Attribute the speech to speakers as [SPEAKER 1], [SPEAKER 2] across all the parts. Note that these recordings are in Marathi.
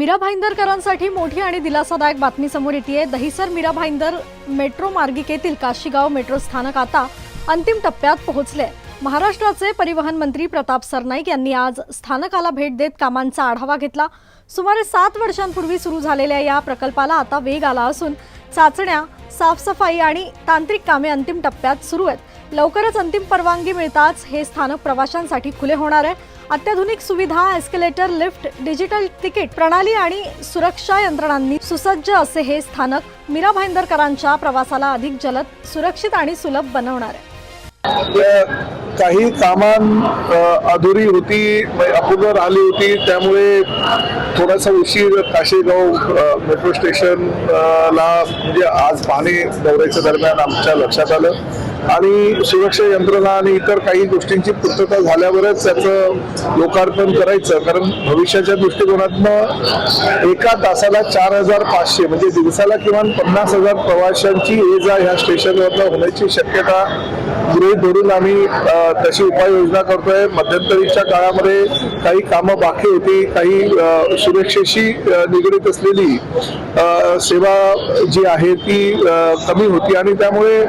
[SPEAKER 1] मीरा भाईंदरकरांसाठी मोठी आणि दिलासादायक बातमी समोर येते। दहिसर मीरा भाईंदर मेट्रो मार्गिकेतील काशीगाव मेट्रो स्थानक आता अंतिम टप्प्यात पोहोचले। महाराष्ट्राचे परिवहन मंत्री प्रताप सरनाईक यांनी आज स्थानकाला भेट देत कामांचा आढावा घेतला। सुमारे 7 वर्षांपूर्वी सुरू झालेल्या या प्रकल्पाला आता वेग आला असून चाचण्या, साफसफाई आणि तांत्रिक कामे अंतिम टप्प्यात सुरू आहेत। लवकरच अंतिम परवानगी मिळताच हे स्थानक प्रवाशांसाठी खुले होणार आहे। अत्याधुनिक सुविधा, एस्केलेटर, लिफ्ट, डिजिटल तिकीट प्रणाली आणि सुरक्षा यंत्रणांनी सुसज्ज असे हे स्थानक मीरा भाईंदरकरांच्या प्रवासाला अधिक जलद, सुरक्षित आणि सुलभ बनवणार आहे।
[SPEAKER 2] काही कामां अधुरी होती, अपूर्ण राहिली होती, त्यामुळे थोडासा उशीर काशीगाव मेट्रो स्टेशनला म्हणजे आज पाहणी दौऱ्याच्या दरम्यान आमच्या लक्षात आलं आणि सुरक्षा यंत्रणा आणि इतर काही गोष्टींची पूर्तता झाल्यावरच त्याचं लोकार्पण करायचं। कारण भविष्याच्या दृष्टिकोनातनं एका तासाला 4500 म्हणजे दिवसाला किमान 50,000 प्रवाशांची ये-जा ह्या स्टेशनवर होण्याची शक्यता गृहीत धरून आम्ही तशी उपाययोजना करतोय। मध्यंतरीच्या काळामध्ये काही कामं बाकी होती, काही सुरक्षेशी निगडीत असलेली सेवा जी आहे ती कमी होती आणि त्यामुळे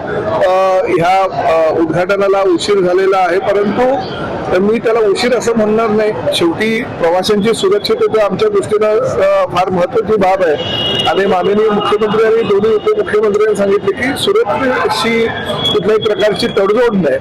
[SPEAKER 2] ह्या उद्घाटनाला उशीर झालेला आहे। परंतु मी त्याला उशीर असं म्हणणार नाही। शेवटी प्रवाशांची सुरक्षितता आमच्या दृष्टीनं फार महत्त्वाची बाब आहे आणि माननीय मुख्यमंत्री आणि दोन्ही उपमुख्यमंत्र्यांनी सांगितले की सुरक्षेशी कुठल्याही प्रकारची तडजोड नाही।